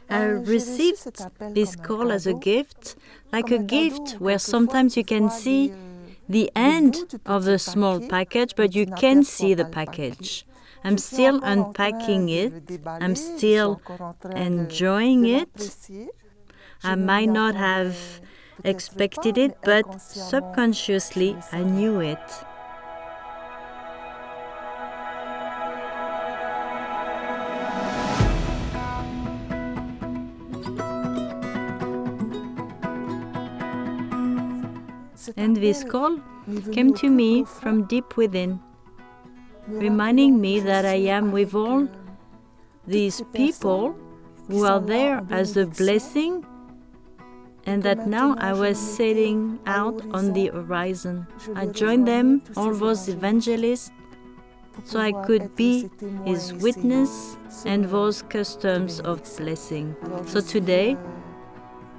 I received this call as a gift, like a gift where sometimes you can see the end of the small package, but you can see the package. I'm still unpacking it. I'm still enjoying it. I might not have expected it, but subconsciously I knew it. And this call came to me from deep within, reminding me that I am with all these people who are there as a blessing, and that now I was setting out on the horizon. I joined them, all those evangelists, so I could be his witness and those customs of blessing. So today,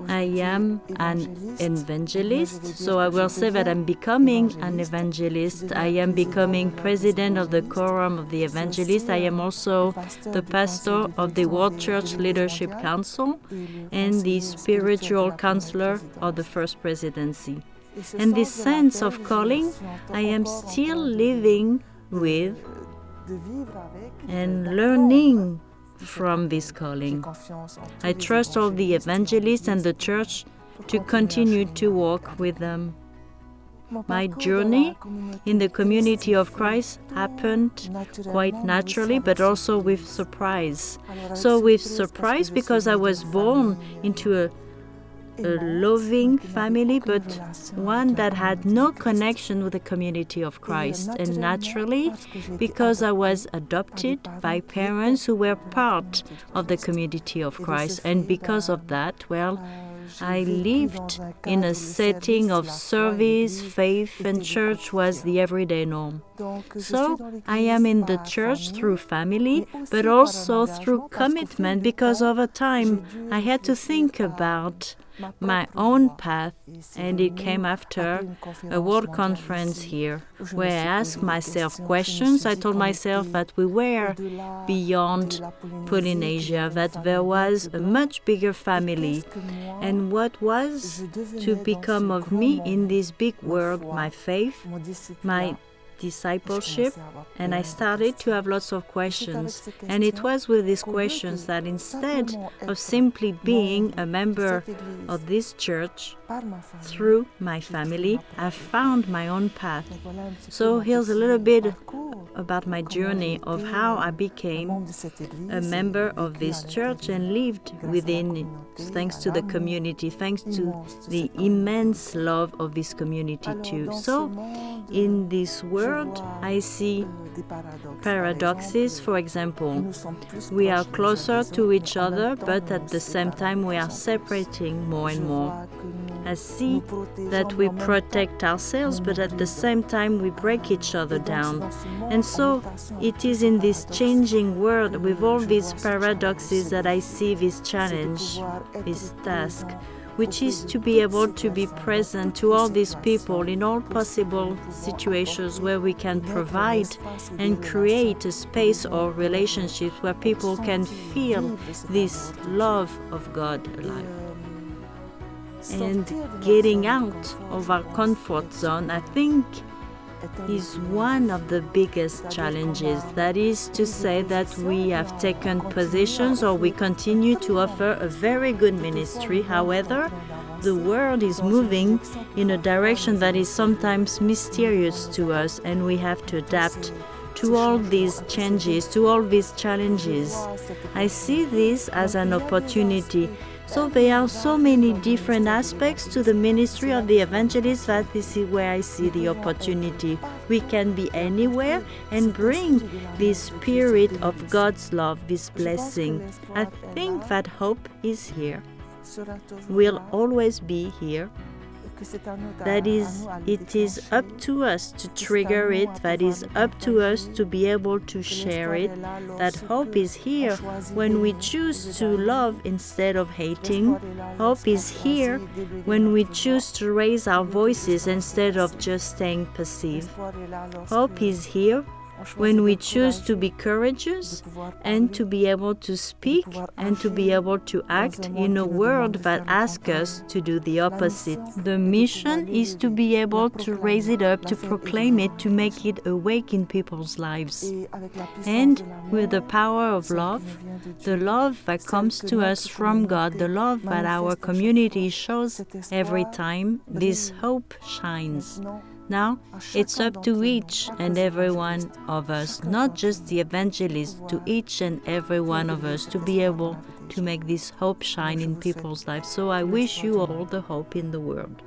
I am an evangelist, so I will say that I'm becoming an evangelist. I am becoming president of the Quorum of the Evangelists. I am also the pastor of the World Church Leadership Council and the spiritual counselor of the First Presidency. And this sense of calling, I am still living with and learning from this calling. I trust all the evangelists and the church to continue to walk with them. My journey in the community of Christ happened quite naturally, but also with surprise. So with surprise because I was born into a loving family, but one that had no connection with the community of Christ. And naturally, because I was adopted by parents who were part of the community of Christ. And because of that, well, I lived in a setting of service, faith, and church was the everyday norm. So I am in the church through family, but also through commitment, because over time I had to think about my own path, and it came after a world conference here where I asked myself questions. I told myself that we were beyond Polynesia, that there was a much bigger family, and what was to become of me in this big world, my faith, my discipleship, and I started to have lots of questions. And it was with these questions that instead of simply being a member of this church through my family, I found my own path. So here's a little bit about my journey of how I became a member of this church and lived within it, thanks to the community, thanks to the immense love of this community too. So in this world, I see paradoxes. For example, we are closer to each other, but at the same time we are separating more and more. I see that we protect ourselves, but at the same time we break each other down. And so it is in this changing world with all these paradoxes that I see this challenge, this task, which is to be able to be present to all these people in all possible situations where we can provide and create a space or relationships where people can feel this love of God alive. And getting out of our comfort zone, I think, is one of the biggest challenges. That is to say that we have taken positions or we continue to offer a very good ministry. However, the world is moving in a direction that is sometimes mysterious to us, and we have to adapt to all these changes, to all these challenges. I see this as an opportunity. So there are so many different aspects to the ministry of the evangelist that this is where I see the opportunity. We can be anywhere and bring this spirit of God's love, this blessing. I think that hope is here, will always be here. That is, it is up to us to trigger it, that is up to us to be able to share it. That hope is here when we choose to love instead of hating. Hope is here when we choose to raise our voices instead of just staying passive. Hope is here when we choose to be courageous and to be able to speak and to be able to act in a world that asks us to do the opposite. The mission is to be able to raise it up, to proclaim it, to make it awake in people's lives. And with the power of love, the love that comes to us from God, the love that our community shows every time, this hope shines. Now, it's up to each and every one of us, not just the evangelists, to each and every one of us to be able to make this hope shine in people's lives. So I wish you all the hope in the world.